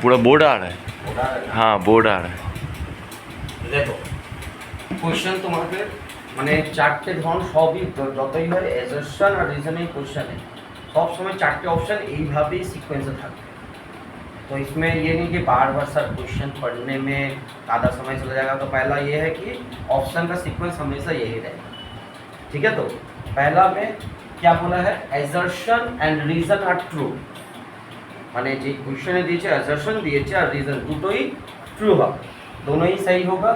पूरा बोर्ड आ रहा है। हाँ बोर्ड आ रहा है। দেখো কোশ্চেন তোমাকে মানে চারটে ধরন সবই যতই হয় অ্যাজারশন আর রিজনিং কোশ্চেনে सब समय चार्टे ऑप्शन यही सीक्वेंस থাকে। तो इसमें ये नहीं कि बार बार सर क्वेश्चन पढ़ने में आधा समय चला जाएगा। तो पहला ये है कि ऑप्शन का सीक्वेंस हमेशा यही रहेगा। ठीक है, तो पहला में क्या बोला है, assertion and reason are true, माने जो क्वेश्चन दिए एजर्शन दिए और रीजन दुटोई ट्रू होगा, दोनों ही सही होगा।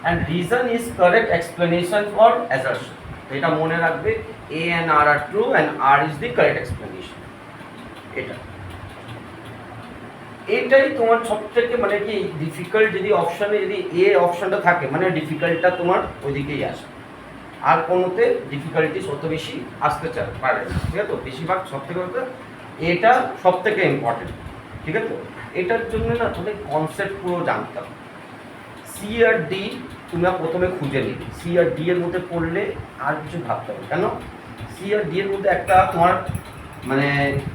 And reason is correct explanation for assertion. तो এটা মনে রাখবে, A and R are true and R is the correct explanation. এটাই তোমার সবথেকে মানে কি ডিফিকাল্ট, যদি অপশনে যদি এ অপশনটা থাকে মানে ডিফিকাল্টটা তোমার ওইদিকেই আসে, আর কোনোতে ডিফিকাল্টিস অত বেশি আসতে পারে না। ঠিক আছে, তো বেশিরভাগ সবথেকে এটা সবথেকে ইম্পর্টেন্ট। ঠিক আছে, তো এটার জন্য না তোমাদের কনসেপ্ট পুরো জানতে হবে। সি আর ডি তোমরা প্রথমে খুঁজে নিবে, সি আর ডি এর মধ্যে পড়লে আর কিছু ভাবতে হবে কেন। सी और डी एর মধ্যে একটা তোমার মানে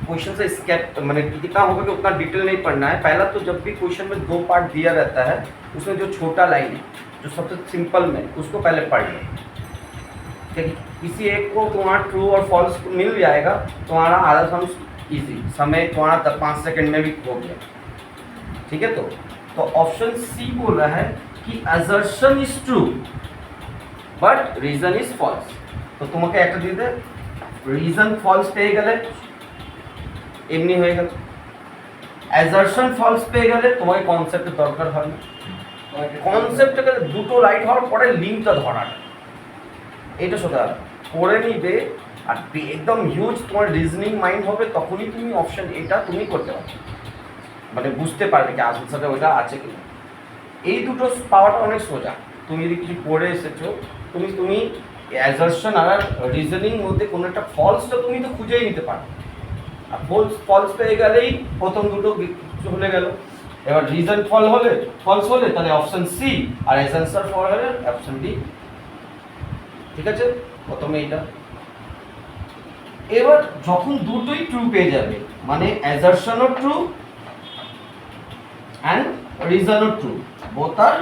क्वेश्चन से स्केप मैंने कितना होगा कि उतना डिटेल नहीं पढ़ना है। पहला तो जब भी क्वेश्चन में दो पार्ट दिया रहता है उसमें जो छोटा लाइन है जो सबसे सिंपल में उसको पहले पढ़ लो। ठीक, किसी एक को तुम्हारा ट्रू और फॉल्स मिल जाएगा, तुम्हारा आधा सम इजी समय तुम्हारा 5 सेकंड में भी हो गया। ठीक है, तो ऑप्शन सी बोल रहा है कि assertion is true but reason is false. तो তোমাকে একটা দিতে রিজন ফলস পেয়ে গেলে এমনি হয়ে গেল, অ্যাজারশন ফলস পেয়ে গেলে তোমাকে কনসেপ্টের দরকার হয় না। কনসেপ্টটাকে দুটো লাইট হওয়ার পরে লিঙ্কটা ধরাটা এটা সোজা পড়ে নিবে, আর একদম হিউজ তোমার রিজনিং মাইন্ড হবে, তখনই তুমি অপশন এটা তুমি করতে পারবে, মানে বুঝতে পারবে কি আনসারটা ওটা আছে কি না। এই দুটো পাওয়াটা অনেক সোজা। তুমি যদি কিছু পড়ে এসেছো তুমি অ্যাজারশন আর রিজনিং মধ্যে কোনো একটা ফলসটা তুমি তো খুঁজেই নিতে পারো, আর ফলস পেয়ে গেলেই প্রথম দুটো চলে গেল। এবার রিজন ফলস হলে তাহলে অপশন সি, আর অ্যাজারশন ফল হলে অপশন ডি। ঠিক আছে, প্রথমে এটা। এবার যখন দুটোই ট্রু পেয়ে যাবে মানে অ্যাজারশনও ট্রু অ্যান্ড রিজনও ট্রু, বোথ আর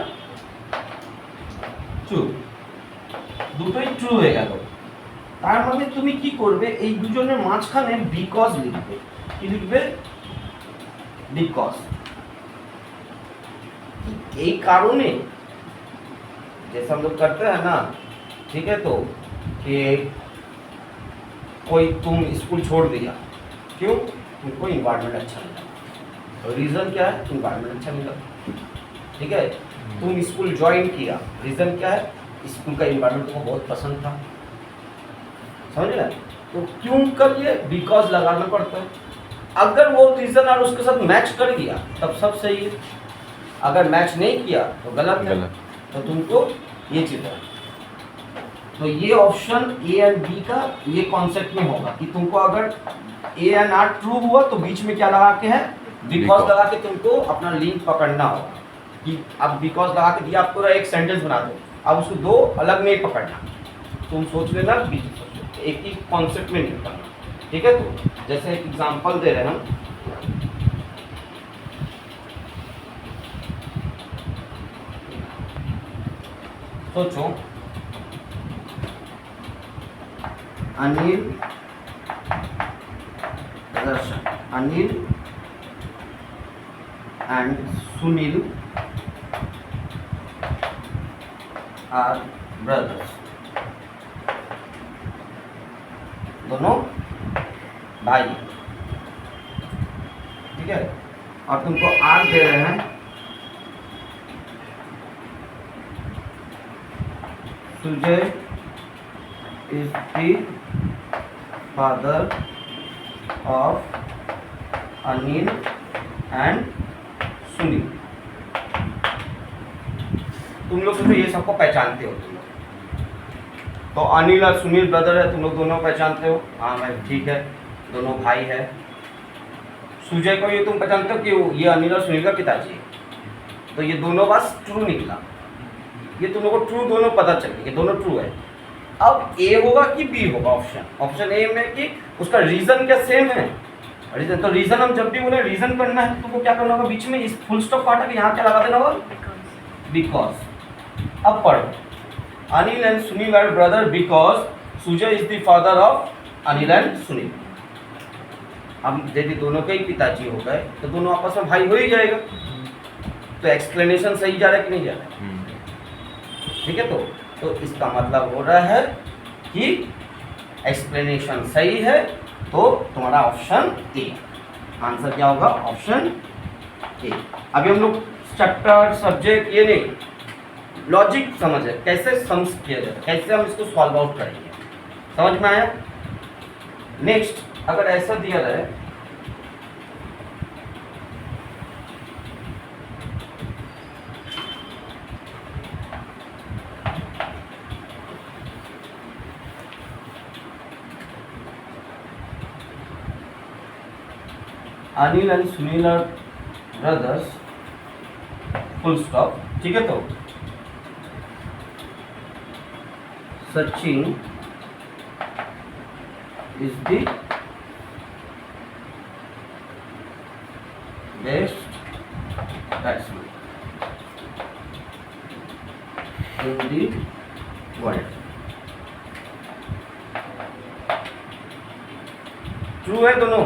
ট্রু, দুটোই ট্রু হয়ে গেল। তার মানে তুমি কি করবে, এই দুজনের মাঝখানে বিকজ লিখবে। কি লিখবে, বিকজ। এই কারণে जैसे हम लोग करते हैं ना, ठीक है, तो कि कोई तुम स्कूल छोड़ दिया, क्यों, तुमको इन्वायरमेंट अच्छा नहीं लगा। तो रीजन क्या है, इन्वायरमेंट अच्छा नहीं लगा। ठीक है, तुम स्कूल ज्वाइन किया, रीजन क्या है, स्कूल का इन्वायरमेंट तुमको बहुत पसंद था। समझ रहे, तो क्यों कर लिए, बिकॉज लगाना पड़ता है। अगर वो रीजन और उसके साथ मैच कर गया तब सब सही है, अगर मैच नहीं किया तो गलत है। तो तुमको ये चीज है। तो ये ऑप्शन ए एंड बी का ये कॉन्सेप्ट में होगा कि तुमको अगर ए एंड आर ट्रू हुआ तो बीच में क्या लगा के है, बिकॉज लगा के तुमको अपना लिंक पकड़ना होगा। कि अब बिकॉज लगा के दिया, आपको एक सेंटेंस बना दो, अब उसको दो अलग नहीं पकड़ना, तुम सोच लेना बीच सोचो, एक ही कॉन्सेप्ट में नहीं करना। ठीक है, तो जैसे एक एग्जांपल दे रहे हैं हम, सोचो Anil and Sunil are brothers, दोनों भाई। ठीक है, और तुमको आर दे रहे हैं Sujay is the father of Anil and Sunil. तुम लोग तो ये सबको पहचानते हो, तुम लोग तो अनिल और सुनील ब्रदर है, तुम लोग दोनों पहचानते हो। हाँ मैं ठीक है, दोनों भाई है। सुजय को ये तुम पहचानते हो कि ये अनिल और सुनील का पिताजी है। तो ये दोनों बात ट्रू निकला, ये तुम लोग को ट्रू दोनों पता चल गया, दोनों ट्रू है। अब ए होगा कि बी होगा, ऑप्शन ए में कि उसका रीजन क्या सेम है, रीजन, तो रीजन हम जब भी बोले रीजन करना है तो तुमको क्या करना होगा, बीच में इस फुल स्टॉप काटा के यहाँ क्या लगा देना होगा, बिकॉज। अब पढ़ो, Anil and Sunil are brother because Sujay is the father of Anil and Sunil. हम यदि दोनों के ही पिताजी हो गए तो दोनों आपस में भाई हो ही जाएगा, तो एक्सप्लेनेशन सही जा रहा है कि नहीं जा रहा है, ठीक है। तो इसका मतलब हो रहा है कि एक्सप्लेनेशन सही है, तो तुम्हारा ऑप्शन ए, आंसर क्या होगा, ऑप्शन ए। अभी हम लोग चैप्टर सब्जेक्ट ये नहीं, लॉजिक समझ है, कैसे सम्स किया जाता है, कैसे हम इसको सॉल्व आउट करेंगे, समझ में आया। नेक्स्ट, अगर ऐसा दिया रहे Anil and Sunil are brothers full stop, ठीक है। तो Sachin is the best batsman in the world. True है दोनों,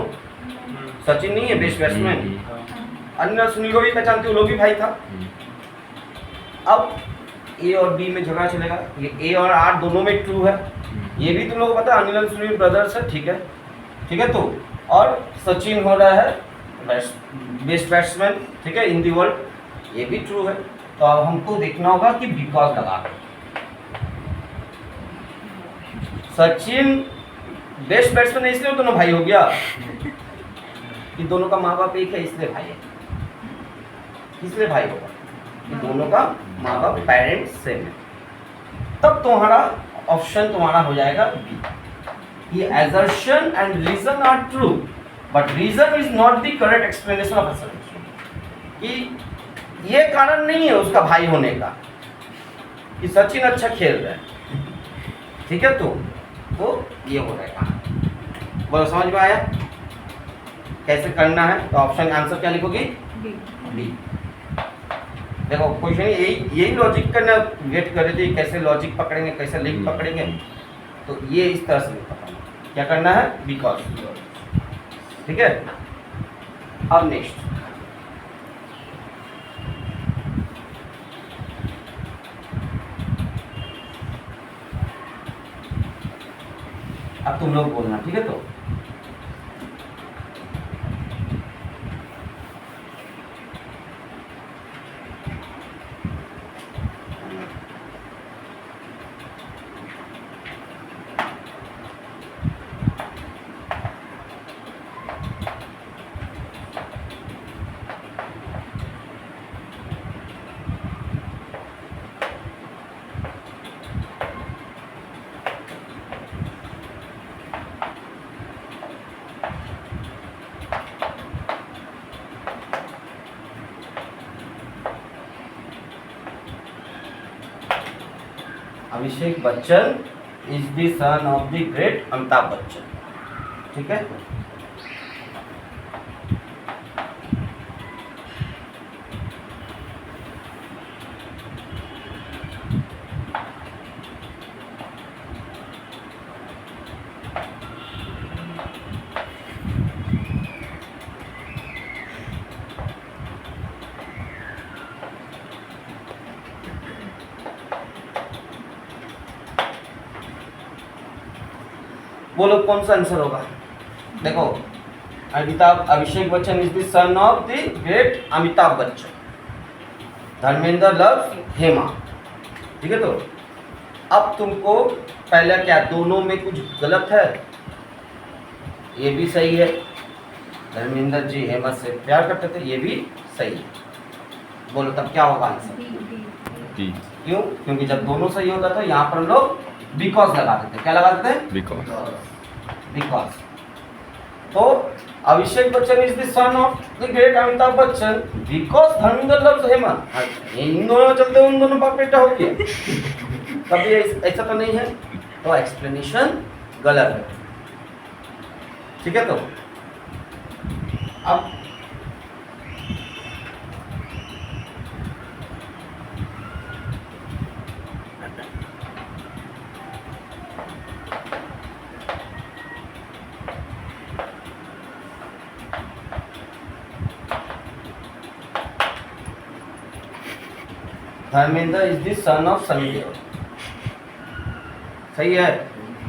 सचिन नहीं है बेस्ट बैट्समैन, अन्य सुनील को भी पहचानते, वो लोग भी भाई था। अब ए और बी में झगड़ा चलेगा, ये ए और आर दोनों में ट्रू है, ये भी तुम लोगों को पता है अनिल और सुनील ब्रदर्स है, ठीक है, ठीक है। तो और सचिन हो रहा है बेस्ट बैट्समैन, ठीक है, इन दी वर्ल्ड, ये भी ट्रू है। तो अब हमको देखना होगा कि बिकॉज लगा, सचिन बेस्ट बैट्समैन है इसलिए दोनों भाई हो गया, कि दोनों का माँ बाप एक है इसलिए भाई है, इसलिए भाई होगा कि दोनों का माँ बाप पेरेंट्स सेम है, तब तुम्हारा ऑप्शन तुम्हारा हो जाएगा बी। ये assertion and reason are true, but reason is not the correct explanation of assertion। कि ये कारण नहीं है उसका भाई होने का कि सचिन अच्छा खेल रहा है, ठीक है। तो ये हो रहेगा, बोलो समझ में आया कैसे करना है। तो ऑप्शन आंसर क्या लिखोगी, बी। देखो क्वेश्चन यही लॉजिक करना, वेट कर रहे थे कैसे लॉजिक पकड़ेंगे, कैसे लिंक पकड़ेंगे, तो ये इस तरह से पकड़ना, क्या करना है, बिकॉज, ठीक है। अब नेक्स्ट, अब तुम लोग बोलना, ठीक है। तो Abhishek Bachchan is the son of the great Amitabh Bachchan, ठीक है। बोलो कौन सा आंसर होगा। देखो Abhishek Bachchan is the son of the great Amitabh Bachchan, Dharmendra loves Hema, ठीक है। तो अब तुमको पहले क्या, दोनों में कुछ गलत है, ये भी सही है, धर्मेंद्र जी हेमा से प्यार करते थे, ये भी सही है। बोलो तब क्या होगा आंसर, क्यों, क्योंकि जब दोनों सही होता था यहाँ पर हम लोग बिकॉज लगा देते, क्या लगा देते हैं, बिकॉज। तो Abhishek Bachchan is the son of the great Amitabh Bachchan because Dharmendra loves Hema, इन दोनों चलते उन दोनों बाप बेटा हो गया, कभी ऐसा तो नहीं है, तो एक्सप्लेनेशन गलत है, ठीक है। तो अब Dharmendra is the son of Sunny Deol, सही है?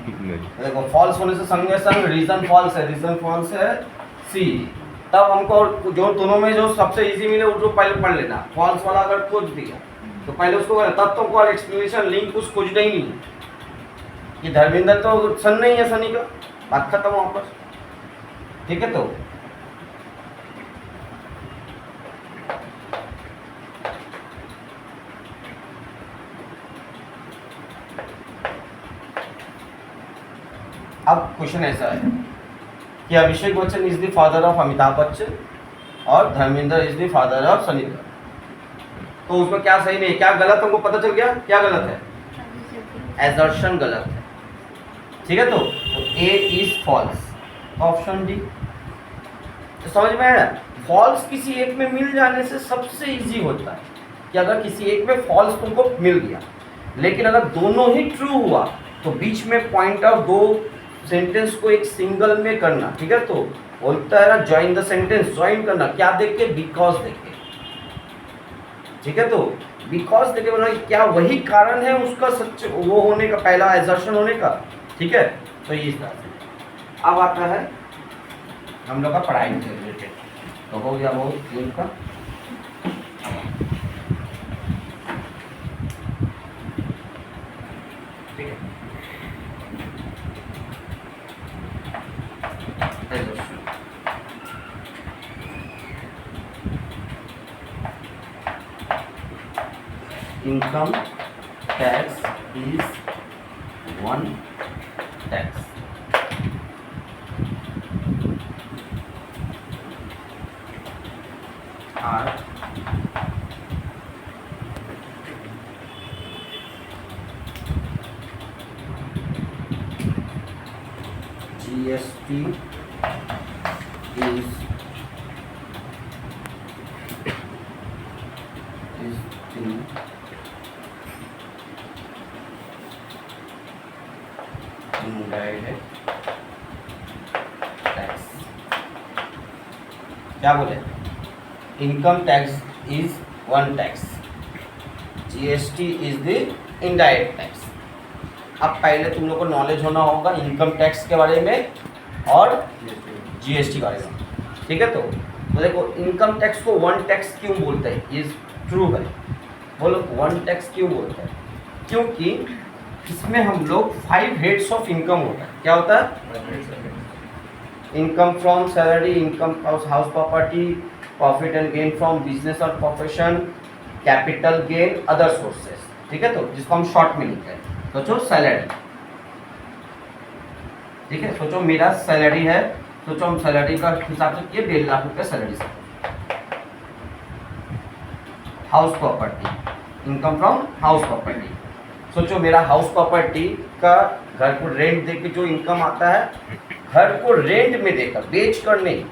देखो फॉल्स होने से संज्ञा संग, रीजन फॉल्स है, रीजन फॉल्स है सी। तब हमको जो दोनों में जो सबसे इजी मिले वो पहले पढ़ लेना। फॉल्स वाला अगर खोज दिया तो पहले उसको तब तुमको एक्सप्लेनेशन लिंक कुछ खोजना ही नहीं है कि धर्मेंद्र तो सन नहीं है सनी का, बात खत्म वापस। ठीक है, तो अब क्वेश्चन ऐसा है कि Abhishek Bachchan is the father of Amitabh Bachchan और Dharmendra is the father of Sunny Deol. तो उसमें क्या सही नहीं है, क्या गलत, हमको पता चल गया क्या गलत है? एजर्शन गलत है। ठीक है, तो ए इज फॉल्स, ऑप्शन डी। तो समझ में आया? फॉल्स किसी एक में मिल जाने से सबसे इजी होता है कि अगर किसी एक में फॉल्स तुमको मिल गया, लेकिन अगर दोनों ही ट्रू हुआ तो बीच में पॉइंट ऑफ दो सेंटेंस को एक सिंगल में करना। ठीक है, तो बोलता है ना ज्वाइन द सेंटेंस, ज्वाइन करना क्या देख के? बिकॉज देख के। ठीक है, तो बिकॉज देख के बोला क्या वही कारण है उसका सच वो होने का, पहला एजर्शन होने का। ठीक है, तो ये इस तरह से। अब आता है हम लोग का पढ़ाई से रिलेटेड, तो हो गया वो यूज का। ठीक है, income tax is one tax. R GST is the indirect tax। क्या बोले? Income tax is one tax, GST is the indirect tax. अब पहले तुम लोग को नॉलेज होना होगा इनकम टैक्स के बारे में और जीएसटी के बारे में। ठीक है, तो देखो इनकम टैक्स को वन टैक्स क्यों बोलते हैं? इज ट्रू है, बोलो वन टैक्स क्यों बोलते हैं? क्योंकि इसमें हम लोग 5 हेड्स ऑफ इनकम होता है। क्या होता है? Income from salary, income house property, profit and gain from business और profession, capital gain, other sources. ठीक है, तो जिसको हम शॉर्ट में लिखते हैं। सोचो सैलरी, ठीक है, सोचो मेरा सैलरी है, सोचो हम सैलरी का हिसाब से किए 1.5 लाख रुपये सैलरी से। House property, income from house property, सोचो मेरा हाउस प्रॉपर्टी का घर को रेंट दे के जो इनकम आता है, घर को रेंट में देकर, बेच कर नहीं।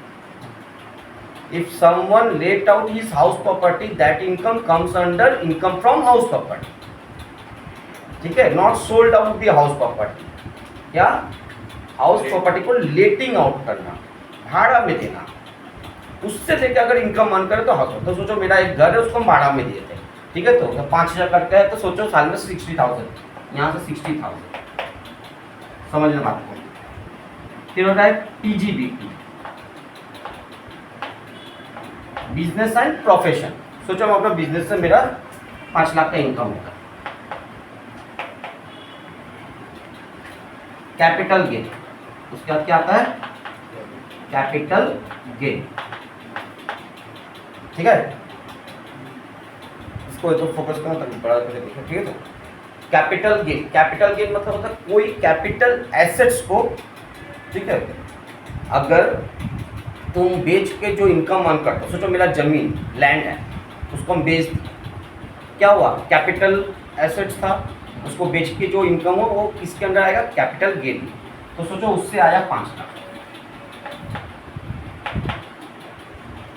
If someone let out his house property that income comes under income from house property. ठीक है, not sold out the house property. क्या? हाउस प्रॉपर्टी को लेटिंग आउट करना, भाड़ा में देना, उससे लेकर अगर इनकम अर्न करे तो हाउस। तो सोचो मेरा एक घर है, उसको हम भाड़ा में दिए थे। ठीक है, तो 5,000 करके है तो सोचो साल में 60,000, यहाँ से 60,000। समझना बात को। फिर होता है पीजीबीपी, बिजनेस एंड प्रोफेशन। सोचो हम अपना बिजनेस से मेरा 5 लाख का इनकम होगा। कैपिटल गेन, उसके बाद क्या आता है? Capital gain. ठीक है, इसको तो फोकस करना तभी बड़ा करके देखो। ठीक है, तो कैपिटल गेन, कैपिटल गेन मतलब होता है कोई कैपिटल एसेट्स को, ठीक है, अगर तुम बेच के जो इनकम अर्न करते हो, सोचो मेरा जमीन लैंड है, उसको हम बेच, क्या हुआ? कैपिटल एसेट्स था, उसको बेच के जो इनकम हो वो किसके अंदर आएगा? Capital gain. तो सोचो उससे आया 5 लाख।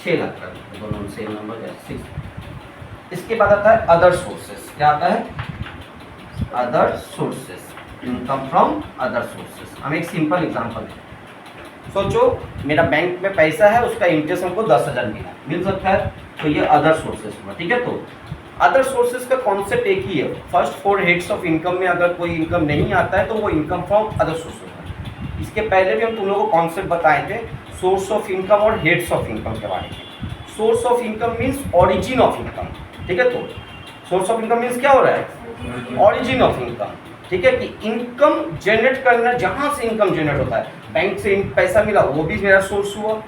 6 लाख का, दोनों सेम नंबर है 6। इसके बाद आता है अदर सोर्सेस। क्या आता है? Other sources, income from other sources. हम एक सिंपल एग्जांपल दें। सोचो मेरा बैंक में पैसा है, उसका इंटरेस्ट हमको 10,000 मिल सकता है, तो ये अदर सोर्सेस हुआ। ठीक है, तो अदर सोर्सेस का कॉन्सेप्ट एक ही है। फर्स्ट 4 हेड्स ऑफ इनकम में अगर कोई इनकम नहीं आता है तो वो इनकम फ्रॉम अदर सोर्सेस है। इसके पहले भी हम तुम लोगों को कॉन्सेप्ट बताए थे सोर्स ऑफ इनकम और हेड्स ऑफ इनकम के बारे में। Source of income means origin of income. ठीक है, तो सोर्स ऑफ इनकम मीन्स क्या हो रहा है? Origin of income. ठीक है, कि इनकम जनरेट करना, जहाँ से इनकम जनरेट होता है, बैंक से पैसा मिला वो भी मेरा सोर्स हुआ,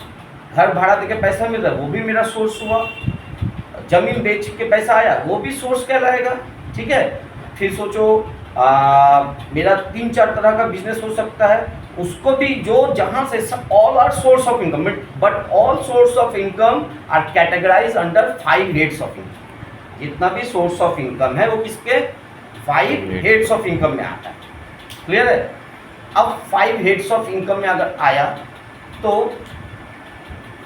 घर भाड़ा देके पैसा मिल रहा है वो भी मेरा सोर्स हुआ, जमीन बेच के पैसा आया वो भी सोर्स कहलाएगा। ठीक है, फिर सोचो मेरा 3-4 तरह का बिजनेस हो सकता है, उसको भी जो जहाँ से, all are source of income, but all source of income are categorize under 5 heads of income. जितना भी सोर्स ऑफ इनकम है वो किसके? 5 हेड्स ऑफ इनकम में आता है। क्लियर है? अब 5 हेड्स ऑफ इनकम में अगर आया तो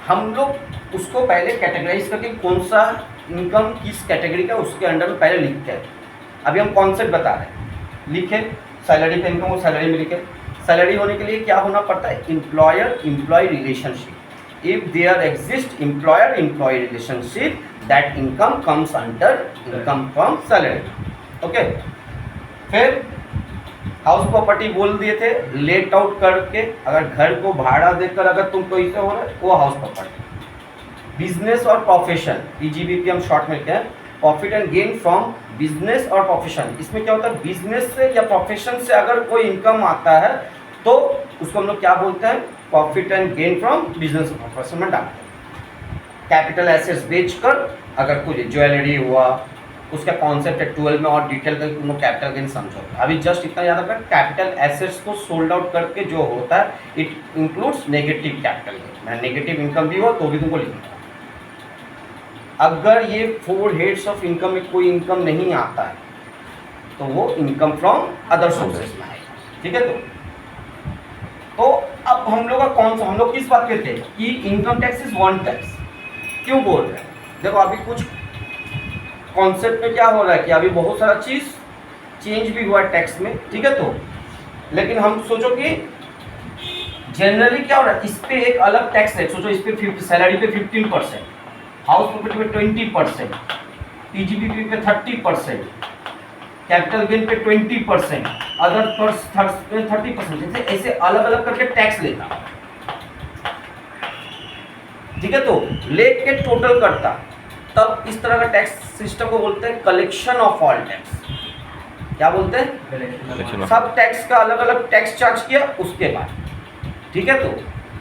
हम लोग उसको पहले कैटेगराइज करके कौन सा इनकम किस कैटेगरी का उसके अंडर में पहले लिखते हैं। अभी हम कॉन्सेप्ट बता रहे हैं। लिखे सैलरी का इनकम, वो सैलरी में लिखे। सैलरी होने के लिए क्या होना पड़ता है? Employer employ relationship. If there exist employer employ relationship, that income comes under income from salary. Okay, फिर हाउस प्रॉपर्टी बोल दिए थे, लेट आउट करके अगर घर को भाड़ा देकर अगर तुम कोई से हो रहा है वो हाउस प्रॉपर्टी। बिजनेस और प्रोफेशन, पीजीबीपी हम शॉर्ट में क्या है? Profit and gain from business और प्रोफेशन। इसमें क्या होता है? बिजनेस से या प्रोफेशन से अगर कोई इनकम आता है तो उसको हम लोग क्या बोलते हैं? Profit and gain from business और प्रोफेशन में डालते हैं। कैपिटल एसेट्स बेचकर अगर कोई ज्वेलरी हुआ, उसका कॉन्सेप्ट है 12 में और डिटेल करके तुम लोग कैपिटल गेन समझो। अभी जस्ट इतना याद रखना, कैपिटल एसेट्स को सोल्ड आउट करके जो होता है it includes negative capital gain. मैं नेगेटिव इनकम भी हो तो भी तुमको लिखना। अगर ये 4 हेड्स ऑफ इनकम में कोई इनकम नहीं आता है तो वो इनकम फ्रॉम अदर सोर्सेज में आएगा। ठीक है, तो अब हम लोग का कौन सा, हम लोग किस बात पे थे कि income tax is one tax. क्यों बोल रहे हैं? देखो अभी कुछ कॉन्सेप्ट में क्या हो रहा है कि अभी बहुत सारा चीज़ चेंज भी हुआ है टैक्स में। ठीक है, तो लेकिन हम सोचो कि जनरली क्या हो रहा है, इस पे एक अलग टैक्स है। सोचो इस पे सैलरी पे 15%, हाउस प्रॉपर्टी पे 20%, पीजीबीपी पे 30%, कैपिटल गेन पे 20%, अदर पे 30%, जैसे ऐसे अलग अलग करके टैक्स लेता। ठीक है, तो लेके टोटल करता, तब इस तरह का टैक्स सिस्टम को बोलते हैं कलेक्शन ऑफ ऑल टैक्स। क्या बोलते हैं? सब टैक्स का अलग अलग टैक्स चार्ज किया उसके बाद। ठीक है, तो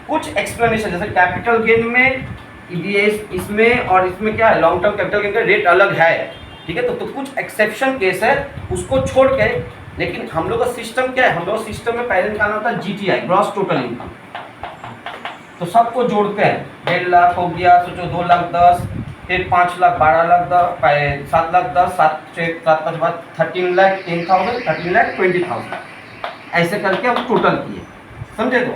कुछ एक्सप्लेनेशन, जैसे कैपिटल गेन में ये इसमें और इसमें क्या है, लॉन्ग टर्म कैपिटल गेन का रेट अलग है। ठीक है, तो कुछ एक्सेप्शन केस है उसको छोड़ के, लेकिन हम लोग का सिस्टम क्या है? हम लोग सिस्टम में पहले निकालना होता है GTI, ग्रॉस टोटल इनकम। तो सबको जोड़ते हैं, 1.5 लाख हो गया, सोचो 2 लाख 10, फिर 5 लाख 12 लाख 10, 7 लाख 10, 7 5 बाद 13 लाख 10,000, 13 लाख 20,000, ऐसे करके हम टोटल किए। समझे? तो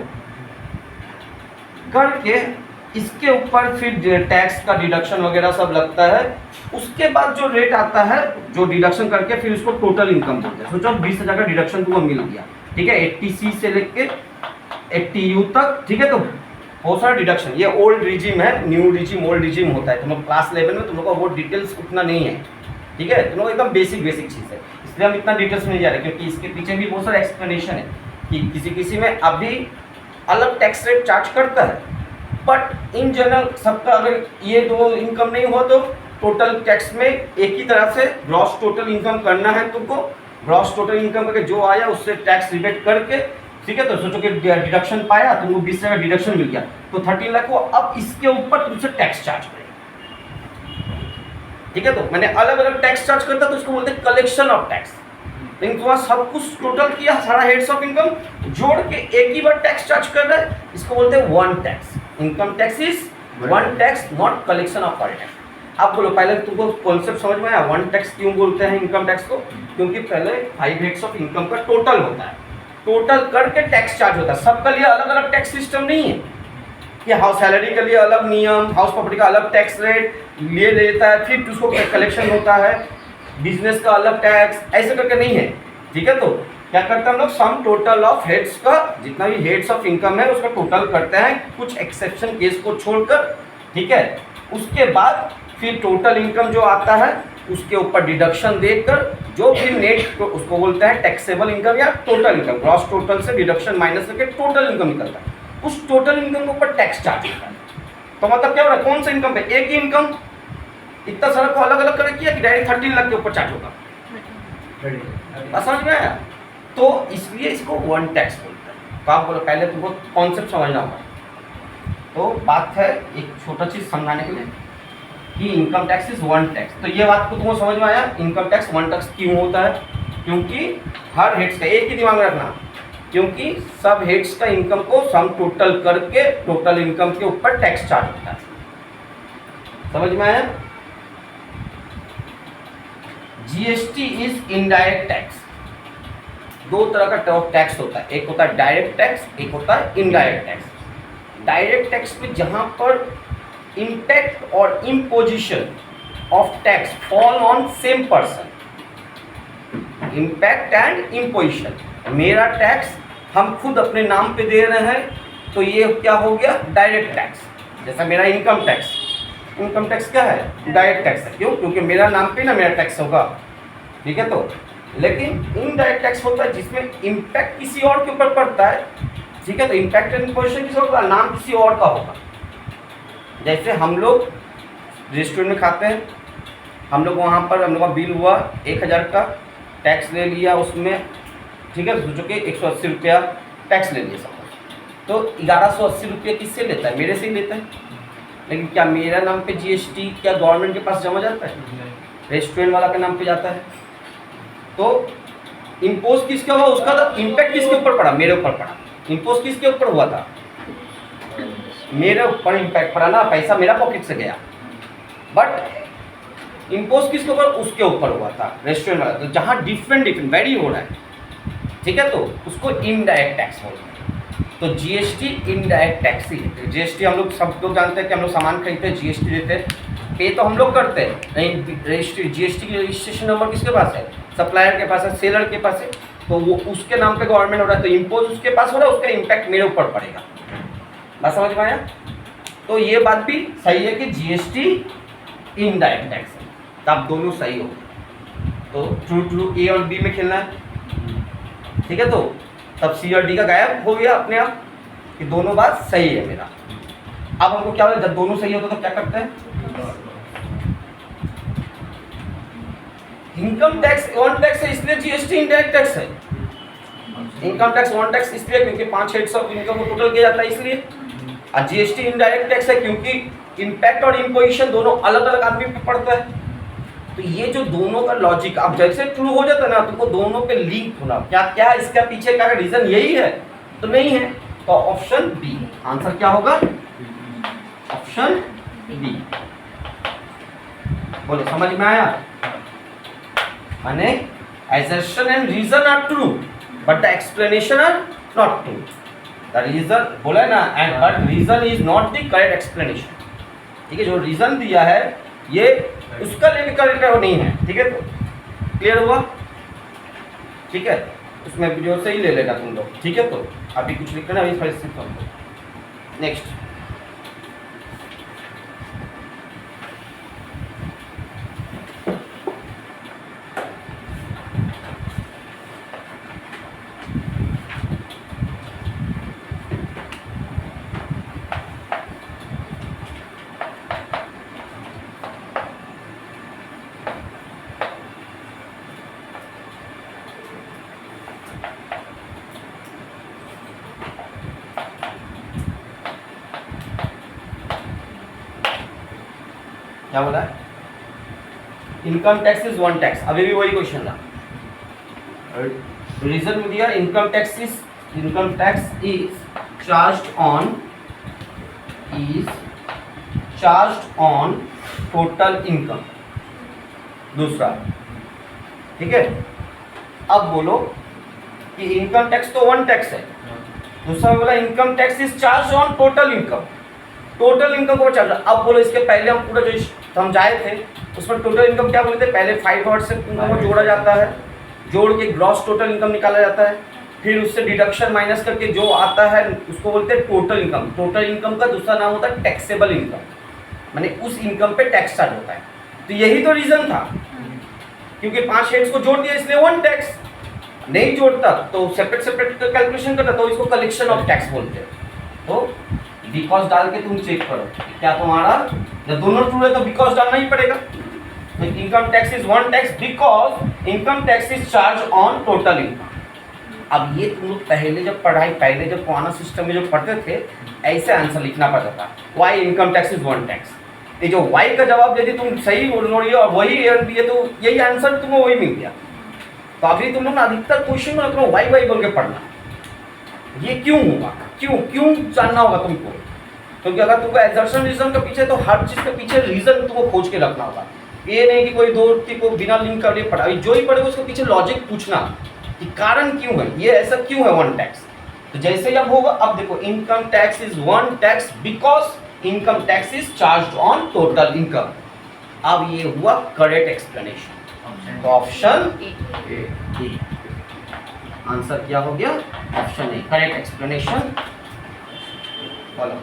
करके इसके ऊपर फिर टैक्स का डिडक्शन वगैरह सब लगता है। उसके बाद जो रेट आता है, जो डिडक्शन करके फिर उसको टोटल इनकम बोलते हैं। सोचो 20,000 का डिडक्शन तुमको मिल गया। ठीक है, 80C से लेके 80U तक। ठीक है, तो बहुत सारा डिडक्शन, ये ओल्ड रिजीम है, न्यू रिजीम, ओल्ड रिजीम होता है। तुम लोग क्लास 11 में तुम लोग का वो डिटेल्स उतना नहीं है। ठीक है, तुम लोग एकदम बेसिक चीज़ है, इसलिए हम इतना डिटेल्स में नहीं जा रहे, क्योंकि इसके पीछे भी बहुत सारा एक्सप्लेनेशन है कि किसी में अभी अलग टैक्स रेट चार्ज करता है, बट इन जनरल सबका अगर ये दो इनकम नहीं हो तो टोटल टैक्स में एक ही तरह से ग्रॉस टोटल इनकम करना है तुमको। ग्रॉस टोटल इनकम करके जो आया उससे टैक्स रिबेट करके। ठीक है, तो सोचो कि डिडक्शन पाया, तुमको 20,000 का डिडक्शन मिल गया, तो 13 लाख को अब इसके ऊपर तुमसे टैक्स चार्ज करेगा। ठीक है, तो मैंने अलग अलग टैक्स चार्ज करता तो उसको बोलते हैं कलेक्शन ऑफ टैक्स। लेकिन तुम्हारा सब कुछ टोटल किया, सारा हेड्स ऑफ इनकम जोड़ के एक ही बार टैक्स चार्ज कर रहा है, इसको बोलते हैं one tax. Income tax is one tax, not collection of all tax. आप बोलो पहले तुमको कॉन्सेप्ट समझ में आया? वन टैक्स क्यों बोलते हैं इनकम टैक्स को? क्योंकि पहले 5 हेड्स ऑफ इनकम का टोटल होता है, टोटल करके टैक्स चार्ज होता है। सबका लिए अलग अलग टैक्स सिस्टम नहीं है। कि हाउस सैलरी के लिए अलग नियम, हाउस प्रॉपर्टी का अलग टैक्स रेट लिए लेता है, फिर उसको कलेक्शन होता है, बिजनेस का अलग टैक्स, ऐसे करके नहीं है। ठीक है, तो क्या करते हैं हम लोग, सम टोटल ऑफ हेड्स का, जितना भी हेड्स ऑफ इनकम है उसका टोटल करते हैं कुछ एक्सेप्शन केस को छोड़कर। ठीक है, उसके बाद फिर टोटल इनकम जो आता है उसके ऊपर डिडक्शन देकर जो भी नेट, उसको बोलते हैं टैक्सेबल इनकम या टोटल इनकम, ग्रॉस टोटल से डिडक्शन माइनस करके टोटल इनकम निकलता है, उस टोटल इनकम के ऊपर टैक्स चार्ज होता है। तो मतलब क्या हो रहा है, कौन सा इनकम पे, एक ही इनकम इतना सारा को अलग अलग करके किया कि डायरेक्ट 13 लाख के ऊपर चार्ज होगा। समझ में आया? तो इसलिए इसको वन टैक्स बोलते हैं। तो आप बोलो, पहले तुमको कॉन्सेप्ट समझना होगा। तो बात है एक छोटा चीज़ समझाने के लिए कि income tax is one tax. तो ये बात को तुमको समझ में आया, इनकम टैक्स वन टैक्स क्यों होता है? क्योंकि हर हेड्स का, एक ही दिमाग में रखना, क्योंकि सब हेड्स का इनकम को सम टोटल करके टोटल इनकम के ऊपर टैक्स चार्ज होता है। समझ में आया? GST is indirect tax. दो तरह का टैक्स होता है, एक होता है डायरेक्ट टैक्स, एक होता है इनडायरेक्ट टैक्स। डायरेक्ट टैक्स पे जहां पर इम्पैक्ट और imposition of tax fall on same person, impact and imposition, मेरा टैक्स हम खुद अपने नाम पे दे रहे हैं तो ये क्या हो गया, डायरेक्ट टैक्स। जैसा मेरा इनकम टैक्स, इनकम टैक्स क्या है, डायरेक्ट टैक्स है। क्यों? क्योंकि मेरा नाम पे ना मेरा टैक्स होगा। ठीक है, तो लेकिन इनडायरेक्ट टैक्स होता है जिसमें इम्पैक्ट किसी और के ऊपर पड़ता है। ठीक है, तो इम्पैक्ट एंड इम्पोजिशन किसी और का, नाम किसी और का होगा। जैसे हम लोग रेस्टोरेंट में खाते हैं, हम लोग वहाँ पर हम लोग का बिल हुआ 1000 का, टैक्स ले लिया उसमें। ठीक है, सोचो कि 180 रुपया टैक्स ले लिया सब, तो 1180 रुपये किससे लेता है, मेरे से ही लेता है। लेकिन क्या मेरा नाम पे जीएसटी क्या गवर्नमेंट के पास जमा जाता है? रेस्टोरेंट वाला के नाम पे जाता है। तो इम्पोज किसका हुआ, उसका तो इम्पैक्ट किसके ऊपर पड़ा, मेरे ऊपर पड़ा। इम्पोज किसके ऊपर हुआ था, मेरे ऊपर इम्पैक्ट पड़ा ना, पैसा मेरा पॉकेट से गया। बट इम्पोज किसके ऊपर, उसके ऊपर हुआ था, रेस्टोरेंट वाला। तो जहाँ डिफरेंट वेरी हो रहा है, ठीक है, तो उसको इनडायरेक्ट टैक्स बोलते हैं। तो जीएसटी इनडायरेक्ट टैक्स ही है। जीएसटी हम लोग सब लोग जानते हैं कि हम लोग सामान खरीदते हैं, जीएसटी देते हैं, पे तो हम लोग करते हैं, नहीं रजिस्ट्री, जीएसटी की रजिस्ट्रेशन नंबर किसके पास है, सप्लायर के पास है, सेलर के पास है, तो वो उसके नाम पे गवर्नमेंट हो रहा है, तो इम्पोज उसके पास हो रहा है, उसका इम्पैक्ट मेरे ऊपर पड़ेगा। बात समझ में आया? तो ये बात भी सही है कि जीएसटी इनडायरेक्ट टैक्स है, तो आप दोनों सही हो। तो ट्रू ए और बी में खेलना है। ठीक है, तो तब सी और डी का गायब हो गया अपने आप कि दोनों बात सही है मेरा। अब हमको क्या होता है, जब दोनों सही होता है तो क्या करते हैं, इनकम टैक्स वन टैक्स है इसलिए जीएसटी इनडायरेक्ट टैक्स है। इनकम टैक्स वन टैक्स इसलिए क्योंकि 5 हेड्स ऑफ इनकम को टोटल किया जाता है इसलिए। और जीएसटी इनडायरेक्ट टैक्स है क्योंकि इम्पैक्ट और इम्पोजिशन दोनों अलग अलग आदमी पे पड़ता है। तो ये जो दोनों का लॉजिक अब जैसे ट्रू हो जाता है ना, तुमको दोनों पे लिंक होना, क्या क्या इसका पीछे का रीजन यही है तो नहीं है, तो ऑप्शन बी आंसर क्या होगा, ऑप्शन बी। बोलो समझ में आया? माने assertion and reason are true but the explanation are not true. The reason बोला है ना, and but reason is not the correct explanation. ठीक है, जो रीजन दिया है ये उसका लेके करेक्ट नहीं है। ठीक है, तो क्लियर हुआ? ठीक है, उसमें वीडियो से ही ले लेना तुम लोग। ठीक है, तो अभी कुछ लिख लेना, अभी फर्स्ट नेक्स्ट। क्या बोला है, income tax is one tax. अभी भी वही क्वेश्चन था, रीजन में दिया income tax is charged on total income. दूसरा, ठीक है, अब बोलो कि इनकम टैक्स तो वन टैक्स है, दूसरा बोला income tax is charge on total income. Total income को चार्ज। अब बोलो इसके पहले हम पूरा जो समझाए थे उसमें टोटल इनकम क्या बोले थे, पहले 5 आवर्स से इनकम को जोड़ा जाता है, जोड़ के ग्रॉस टोटल इनकम निकाला जाता है, फिर उससे डिडक्शन माइनस करके जो आता है उसको बोलते हैं टोटल इनकम। टोटल इनकम का दूसरा नाम होता है टैक्सेबल इनकम, माने उस इनकम पे टैक्स चार्ज होता है। तो यही तो रीजन था, क्योंकि 5 हेड्स को जोड़ दिया इसलिए 1 टैक्स, नहीं जोड़ता तो सेपरेट सेपरेट कैलकुलेशन करता तो इसको कलेक्शन ऑफ टैक्स बोलते हैं। तो बिकॉज डाल के तुम चेक करो क्या तुम्हारा, जब दोनों ट्रू है तो बिकॉज डालना ही पड़ेगा। तो income tax is 1 tax because income tax is charge on total income. अब ये तुम लोग पहले जब पुराना सिस्टम में जो पढ़ते थे ऐसे आंसर लिखना पड़ता था, why income tax is 1 tax. ये जो वाई का जवाब यदि तुम सही बोल रही हो और वही दिए तो यही आंसर तुमको वही मिल गया। तो अभी तुम लोग ना अधिकतर क्वेश्चन में रखो वाई वाई बोल के पढ़ना, ये क्यों हुआ, क्यों जानना होगा तुमको, क्योंकि अगर तुमको एग्जर्शन रीजन के पीछे तो हर चीज़ के पीछे रीजन तुमको खोज के रखना होगा। ये नहीं कि कोई दो को बिना लिंक कर लिए पढ़ा, जो ही पढ़ेगा उसके पीछे लॉजिक पूछना कि कारण क्यों है, ये ऐसा क्यों है 1 टैक्स। तो जैसे ही अब होगा, अब देखो income tax is 1 tax because income tax is charge on total income. अब ये हुआ करेक्ट एक्सप्लेनेशन, तो ऑप्शन ए आंसर क्या हो गया, ऑप्शन ए करेक्ट एक्सप्लेनेशन। बोलो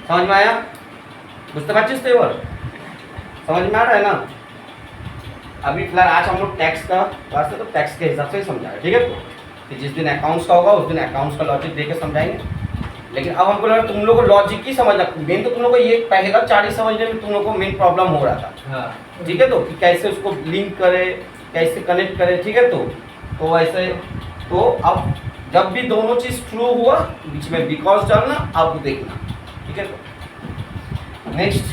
समझ में आया, बुझते पारছিস तो এবার समझ में आ रहा है ना। अभी फिलहाल आज हम लोग टैक्स का क्लास है तो टैक्स के हिसाब से ही समझाएंगे, ठीक है। तो जिस दिन अकाउंट्स का होगा उस दिन अकाउंट्स का लॉजिक देके समझाएंगे, लेकिन अब हमको लगा तुम लोग को लॉजिक ही समझना मेन, तो तुम लोग को ये पहला 4 ही समझने में तुम लोग को मेन प्रॉब्लम हो रहा था, ठीक है। तो कि कैसे उसको लिंक करे, कैसे कनेक्ट करे, ठीक है। तो वैसे तो अब जब भी दोनों चीज़ ट्रू हुआ बीच में बिकॉज डालना, अब देखना, ठीक है। तो नेक्स्ट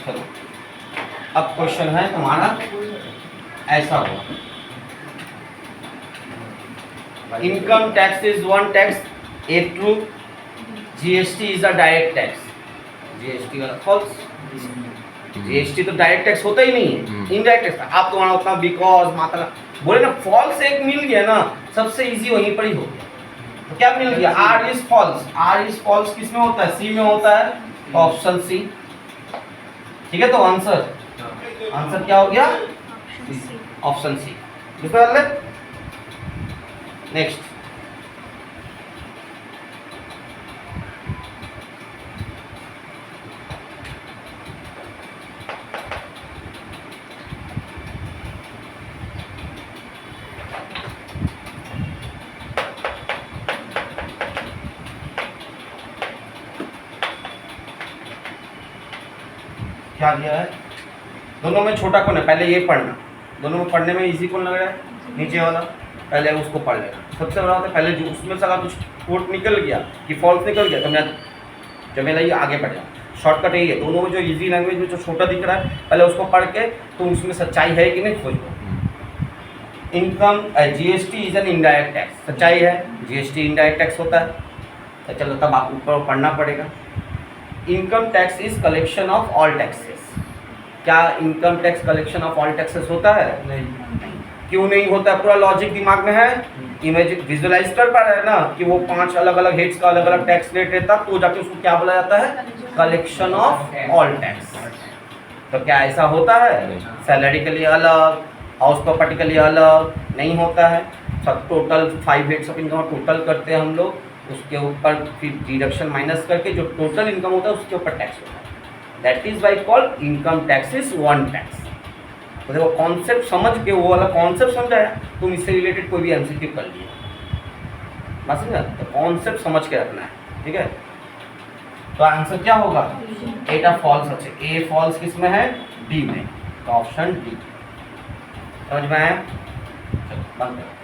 चलो अब क्वेश्चन है तुम्हारा ऐसा हुआ, income tax is 1 tax, A true, GST is a direct tax, GST वाला फॉल्स, जीएसटी तो डायरेक्ट टैक्स होता ही नहीं है, इनडायरेक्ट टैक्स। आप तुम्हारा उतना बिकॉज मात्रा बोले ना, फॉल्स एक मिल गया ना, सबसे इजी वहीं पर ही हो गया। तो क्या मिल गया, R is false. R is false किस में होता है, सी में होता है, ऑप्शन सी, ठीक है। तो आंसर क्या हो गया, ऑप्शन सी। नेक्स्ट क्या दिया है, दोनों में छोटा कौन है, पहले ये पढ़ना, दोनों में पढ़ने में इजी कौन लग रहा है, नीचे वाला, पहले उसको पढ़ लेना। सबसे बड़ा होता है पहले जो उसमें से अगर कुछ कोट निकल गया कि फॉल्स निकल गया तो मैं जब मेरा ये आगे बढ़ जाए। शॉर्टकट यही है, दोनों में जो इजी लैंग्वेज में जो छोटा दिख रहा है पहले उसको पढ़ के तो उसमें सच्चाई है कि नहीं खोज लो। Income GST is an indirect tax, सच्चाई है, जीएसटी इनडायरेक्ट टैक्स होता है। तो चलो तब आप ऊपर पढ़ना पड़ेगा। Income tax is collection of all taxes. क्या income tax collection of all taxes होता है, नहीं। क्यों नहीं होता है, पूरा लॉजिक दिमाग में है, इमेज विजुअलाइज कर पा रहे हैं ना कि वो 5 अलग अलग हेड्स का अलग अलग टैक्स रेट रहता, तो जाके उसको क्या बोला जाता है, कलेक्शन ऑफ ऑल टैक्स। तो क्या ऐसा होता है, सैलरी के लिए अलग, हाउस प्रॉपर्टी के लिए अलग नहीं होता है। सब total 5 heads of income total करते हैं हम लोग, उसके ऊपर फिर डिडक्शन माइनस करके जो टोटल इनकम होता है उसके ऊपर टैक्स होता है। That is why called income tax is 1 tax. तो देखो कॉन्सेप्ट समझ के, वो वाला कॉन्सेप्ट समझाया, तुम इससे रिलेटेड कोई भी एमसीक्यू कर लिए, बस समझा। तो कॉन्सेप्ट समझ के रखना है, ठीक है। तो आंसर क्या होगा, एटा फॉल्स। अच्छा, ए फॉल्स किस में है, बी में, तो ऑप्शन डी। समझ में आया। চলো, বাদ দাও।